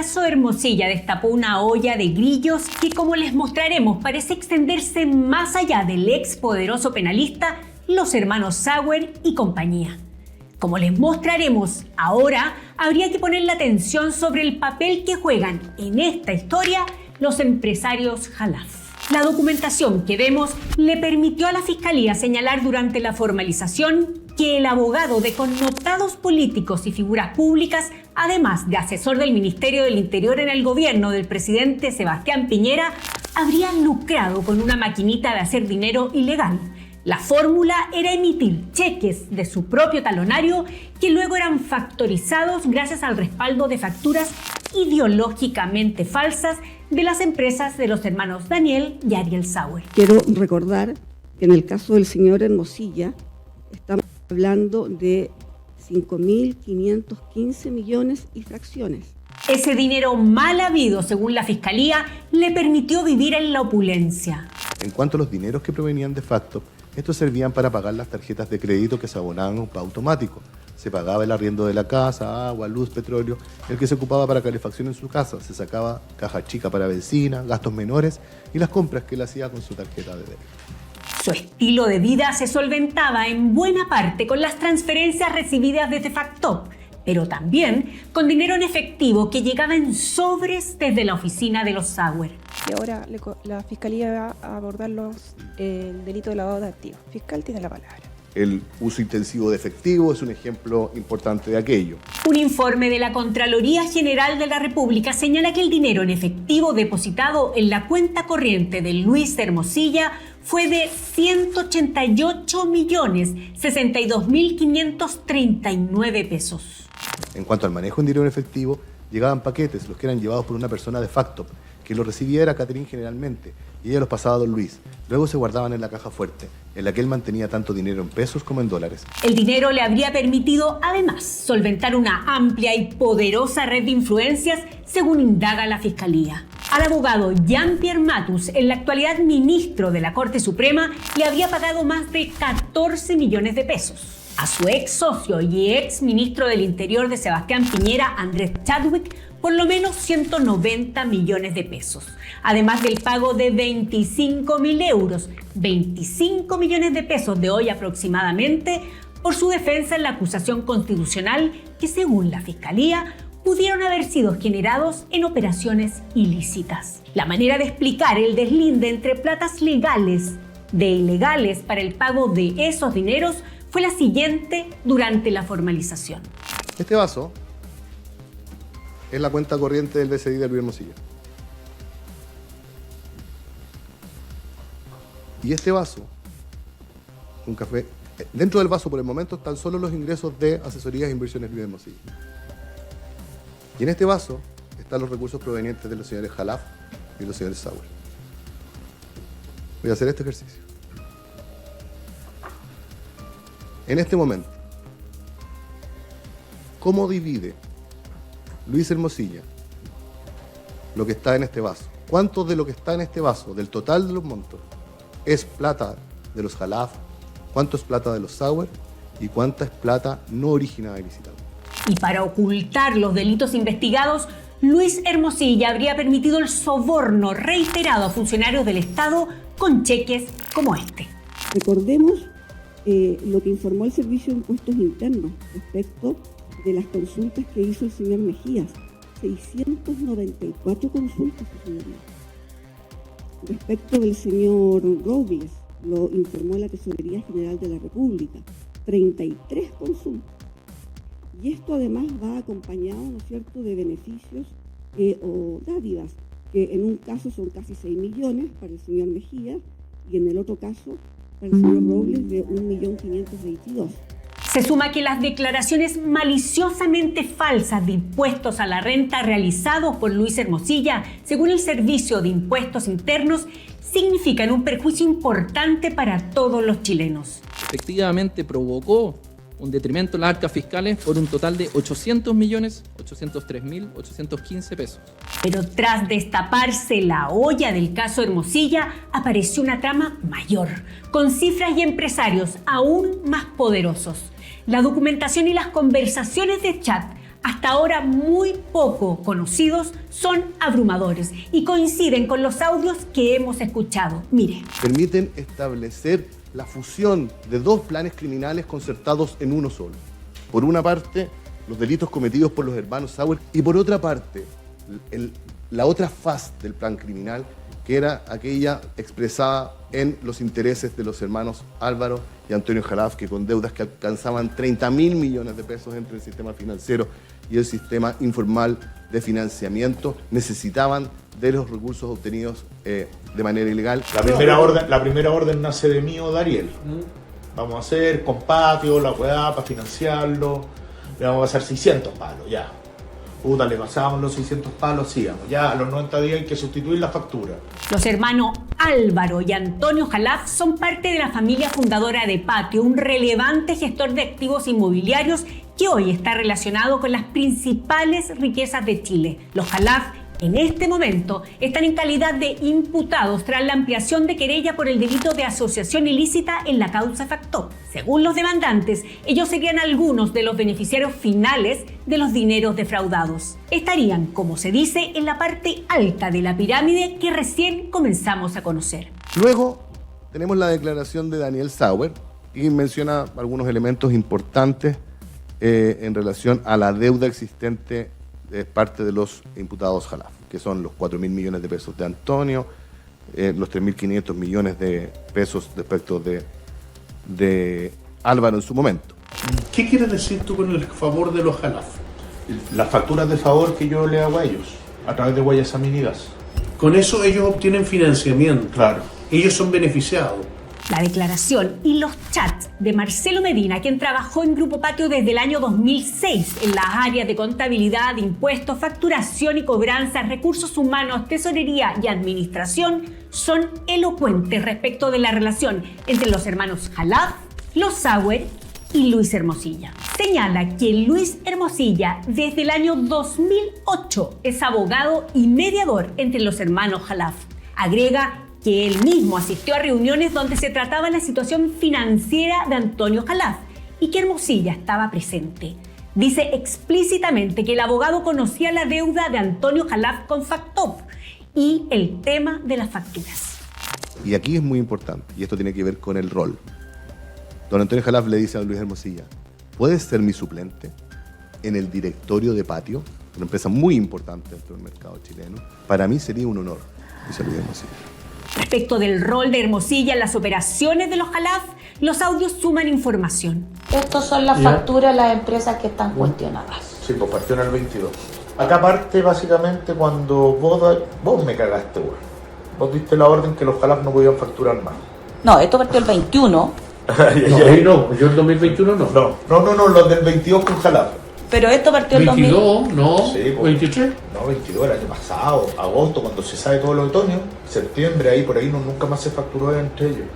caso Hermosilla destapó una olla de grillos que, como les mostraremos, parece extenderse más allá del ex poderoso penalista, los hermanos Sauer y compañía. Como les mostraremos ahora, habría que poner la atención sobre el papel que juegan en esta historia los empresarios Khalaf. La documentación que vemos le permitió a la Fiscalía señalar durante la formalización que el abogado de connotados políticos y figuras públicas, además de asesor del Ministerio del Interior en el gobierno del presidente Sebastián Piñera, habría lucrado con una maquinita de hacer dinero ilegal. La fórmula era emitir cheques de su propio talonario que luego eran factorizados gracias al respaldo de facturas ideológicamente falsas de las empresas de los hermanos Daniel y Ariel Sauer. Quiero recordar que en el caso del señor Hermosilla estamos hablando de 5.515 millones y fracciones. Ese dinero mal habido, según la Fiscalía, le permitió vivir en la opulencia. En cuanto a los dineros que provenían de facto, estos servían para pagar las tarjetas de crédito que se abonaban automático. Se pagaba el arriendo de la casa, agua, luz, petróleo, el que se ocupaba para calefacción en su casa. Se sacaba caja chica para benzina, gastos menores y las compras que él hacía con su tarjeta de débito. Su estilo de vida se solventaba en buena parte con las transferencias recibidas desde Factop, pero también con dinero en efectivo que llegaba en sobres desde la oficina de los Sauer. Y ahora la Fiscalía va a abordar el delito de lavado de activos. Fiscal tiene la palabra. El uso intensivo de efectivo es un ejemplo importante de aquello. Un informe de la Contraloría General de la República señala que el dinero en efectivo depositado en la cuenta corriente de Luis Hermosilla fue de 188.062.539 pesos. En cuanto al manejo en dinero en efectivo, llegaban paquetes, los que eran llevados por una persona de Factop, que los recibía era Catherine generalmente, y ella los pasaba a don Luis. Luego se guardaban en la caja fuerte, en la que él mantenía tanto dinero en pesos como en dólares. El dinero le habría permitido, además, solventar una amplia y poderosa red de influencias, según indaga la Fiscalía. Al abogado Jean-Pierre Matus, en la actualidad ministro de la Corte Suprema, le habría pagado más de 14 millones de pesos. A su ex socio y ex ministro del Interior de Sebastián Piñera, Andrés Chadwick, por lo menos 190 millones de pesos, además del pago de 25.000 euros, 25 millones de pesos de hoy aproximadamente, por su defensa en la acusación constitucional que, según la Fiscalía, pudieron haber sido generados en operaciones ilícitas. La manera de explicar el deslinde entre platas legales de ilegales para el pago de esos dineros fue la siguiente durante la formalización. Este vaso es la cuenta corriente del BCI de Luis Hermosilla. Y este vaso, un café, dentro del vaso por el momento están solo los ingresos de asesorías e inversiones Luis Hermosilla. Y en este vaso están los recursos provenientes de los señores Khalaf y los señores Sauer. Voy a hacer este ejercicio. En este momento, ¿cómo divide Luis Hermosilla lo que está en este vaso? ¿Cuánto de lo que está en este vaso, del total de los montos, es plata de los Khalaf? ¿Cuánto es plata de los Sauer? ¿Y cuánta es plata no originada ilícita? Y para ocultar los delitos investigados, Luis Hermosilla habría permitido el soborno reiterado a funcionarios del Estado con cheques como este. Recordemos lo que informó el Servicio de Impuestos Internos respecto de las consultas que hizo el señor Mejías. 694 consultas, señoría. Respecto del señor Robles, lo informó la Tesorería General de la República. 33 consultas. Y esto además va acompañado, ¿no es cierto?, de beneficios o dádivas, que en un caso son casi 6 millones para el señor Mejía y en el otro caso para el señor Robles de 1.522.000. Se suma que las declaraciones maliciosamente falsas de impuestos a la renta realizados por Luis Hermosilla, según el Servicio de Impuestos Internos, significan un perjuicio importante para todos los chilenos. Efectivamente provocó un detrimento en las arcas fiscales por un total de 800.803.815 pesos. Pero tras destaparse la olla del caso Hermosilla, apareció una trama mayor, con cifras y empresarios aún más poderosos. La documentación y las conversaciones de chat hasta ahora muy poco conocidos, son abrumadores y coinciden con los audios que hemos escuchado. Mire. Permiten establecer la fusión de dos planes criminales concertados en uno solo. Por una parte, los delitos cometidos por los hermanos Sauer, y por otra parte, la otra faz del plan criminal, que era aquella expresada en los intereses de los hermanos Álvaro y Antonio Jalaf, que con deudas que alcanzaban 30.000 millones de pesos entre el sistema financiero y el sistema informal de financiamiento, necesitaban de los recursos obtenidos de manera ilegal. La primera orden nace de mí o de Ariel. Vamos a hacer con patio, la weá, para financiarlo. Le vamos a pasar 600 palos, ya. Puta, le pasamos los 600 palos, sigamos. Ya, a los 90 días hay que sustituir la factura. Los hermanos Álvaro y Antonio Jalaf son parte de la familia fundadora de Patio, un relevante gestor de activos inmobiliarios que hoy está relacionado con las principales riquezas de Chile. Los Jalaf, en este momento, están en calidad de imputados tras la ampliación de querella por el delito de asociación ilícita en la causa Factop. Según los demandantes, ellos serían algunos de los beneficiarios finales de los dineros defraudados. Estarían, como se dice, en la parte alta de la pirámide que recién comenzamos a conocer. Luego tenemos la declaración de Daniel Sauer, y menciona algunos elementos importantes en relación a la deuda existente de parte de los imputados Jalaf, que son los 4.000 millones de pesos de Antonio, los 3.500 millones de pesos respecto de Álvaro en su momento. ¿Qué quieres decir tú con el favor de los Jalaf? Las facturas de favor que yo le hago a ellos, a través de Huellas Aminidas. Con eso ellos obtienen financiamiento. Claro. Ellos son beneficiados. La declaración y los chats de Marcelo Medina, quien trabajó en Grupo Patio desde el año 2006 en las áreas de contabilidad, impuestos, facturación y cobranza, recursos humanos, tesorería y administración, son elocuentes respecto de la relación entre los hermanos Jalaf, los Sauer y Luis Hermosilla. Señala que Luis Hermosilla desde el año 2008 es abogado y mediador entre los hermanos Jalaf. Agrega que él mismo asistió a reuniones donde se trataba la situación financiera de Antonio Jalaf y que Hermosilla estaba presente. Dice explícitamente que el abogado conocía la deuda de Antonio Jalaf con Factop y el tema de las facturas. Y aquí es muy importante, y esto tiene que ver con el rol. Don Antonio Jalaf le dice a Luis Hermosilla: ¿puedes ser mi suplente en el directorio de Patio? Una empresa muy importante dentro del mercado chileno. Para mí sería un honor, dice Luis Hermosilla. Respecto del rol de Hermosilla en las operaciones de los Jalaf, los audios suman información. Estas son las facturas de las empresas que están cuestionadas. Sí, pues partió en el 22. Acá parte básicamente cuando vos me cagaste, güey. Vos diste la orden que los Jalaf no podían facturar más. No, esto partió el 21. No, yo el 2021 no. No, los del 22 con Jalaf. Pero esto partió el 22, no, Sí, pues. 23. No, 22 el año pasado, agosto, cuando se sabe todo el otoño, septiembre, ahí por ahí nunca más se facturó entre ellos.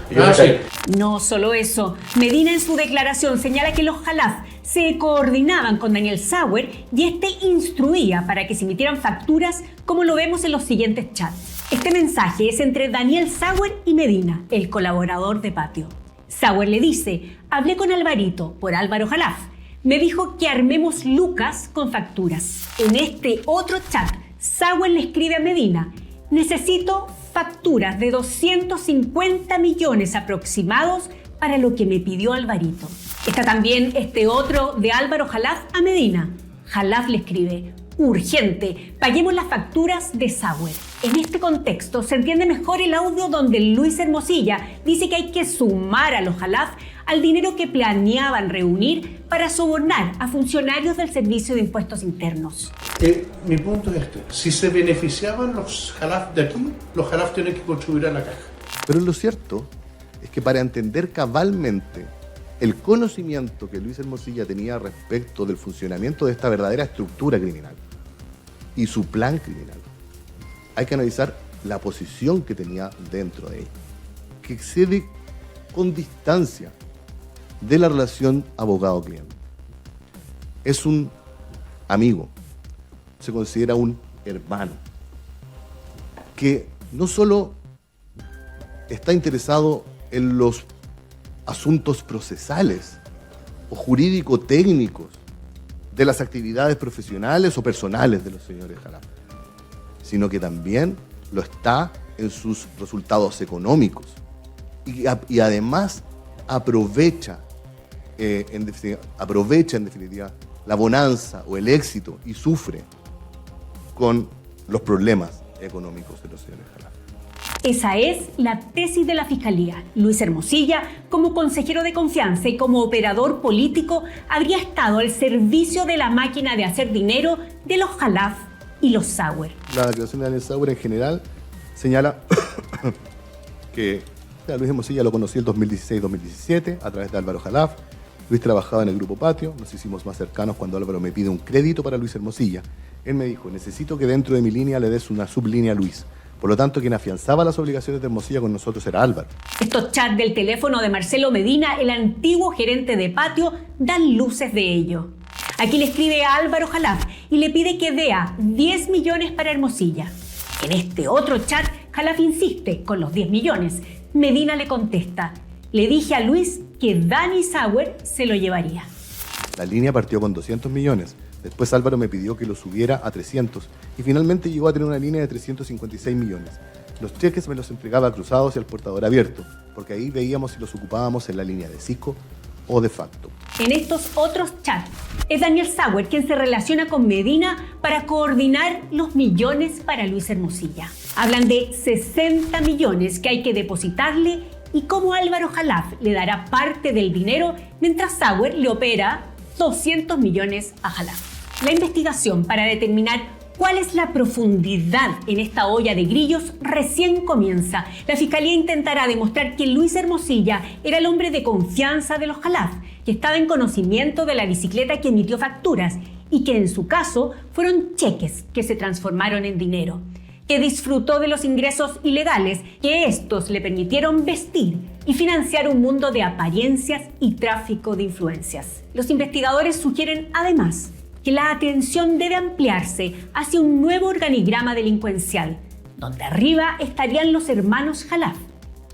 Y yo Sí. No solo eso, Medina en su declaración señala que los Jalaf se coordinaban con Daniel Sauer y este instruía para que se emitieran facturas, como lo vemos en los siguientes chats. Este mensaje es entre Daniel Sauer y Medina, el colaborador de Patio. Sauer le dice: hablé con Alvarito, por Álvaro Jalaf. Me dijo que armemos lucas con facturas. En este otro chat, Sauer le escribe a Medina: necesito facturas de 250 millones aproximados para lo que me pidió Alvarito. Está también este otro de Álvaro Jalaf a Medina. Jalaf le escribe: urgente, paguemos las facturas de Sauer. En este contexto se entiende mejor el audio donde Luis Hermosilla dice que hay que sumar a los Jalaf al dinero que planeaban reunir para sobornar a funcionarios del Servicio de Impuestos Internos. Mi punto es este: si se beneficiaban los Jalaf de aquí, los Jalaf tienen que contribuir a la caja. Pero lo cierto es que para entender cabalmente el conocimiento que Luis Hermosilla tenía respecto del funcionamiento de esta verdadera estructura criminal y su plan criminal, hay que analizar la posición que tenía dentro de ella, que excede con distancia de la relación abogado-cliente. Es un amigo, se considera un hermano, que no solo está interesado en los asuntos procesales o jurídico-técnicos de las actividades profesionales o personales de los señores Jalaf, sino que también lo está en sus resultados económicos. Y además aprovecha en definitiva la bonanza o el éxito y sufre con los problemas económicos de los señores Jalaf. Esa es la tesis de la Fiscalía. Luis Hermosilla, como consejero de confianza y como operador político, habría estado al servicio de la máquina de hacer dinero de los Jalaf y los Sauer. La declaración de Daniel Sauer en general señala que Luis Hermosilla lo conocí en 2016-2017 a través de Álvaro Jalaf. Luis trabajaba en el Grupo Patio, nos hicimos más cercanos cuando Álvaro me pide un crédito para Luis Hermosilla. Él me dijo, necesito que dentro de mi línea le des una sublínea a Luis. Por lo tanto, quien afianzaba las obligaciones de Hermosilla con nosotros era Álvaro. Estos chats del teléfono de Marcelo Medina, el antiguo gerente de Patio, dan luces de ello. Aquí le escribe a Álvaro Jalaf y le pide que dea 10 millones para Hermosilla. En este otro chat, Jalaf insiste con los 10 millones. Medina le contesta, le dije a Luis que Dani Sauer se lo llevaría. La línea partió con 200 millones. Después Álvaro me pidió que lo subiera a 300 y finalmente llegó a tener una línea de 356 millones. Los cheques me los entregaba cruzados y al portador abierto, porque ahí veíamos si los ocupábamos en la línea de SICO o de facto. En estos otros chats es Daniel Sauer quien se relaciona con Medina para coordinar los millones para Luis Hermosilla. Hablan de 60 millones que hay que depositarle y cómo Álvaro Jalaf le dará parte del dinero mientras Sauer le opera 200 millones a Jalaf. La investigación para determinar cuál es la profundidad en esta olla de grillos recién comienza. La Fiscalía intentará demostrar que Luis Hermosilla era el hombre de confianza de los Jalaf, que estaba en conocimiento de la bicicleta que emitió facturas y que en su caso fueron cheques que se transformaron en dinero, que disfrutó de los ingresos ilegales que estos le permitieron vestir y financiar un mundo de apariencias y tráfico de influencias. Los investigadores sugieren además que la atención debe ampliarse hacia un nuevo organigrama delincuencial, donde arriba estarían los hermanos Jalaf,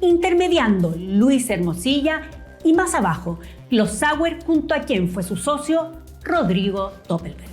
intermediando Luis Hermosilla y más abajo los Sauer junto a quien fue su socio Rodrigo Doppelberg.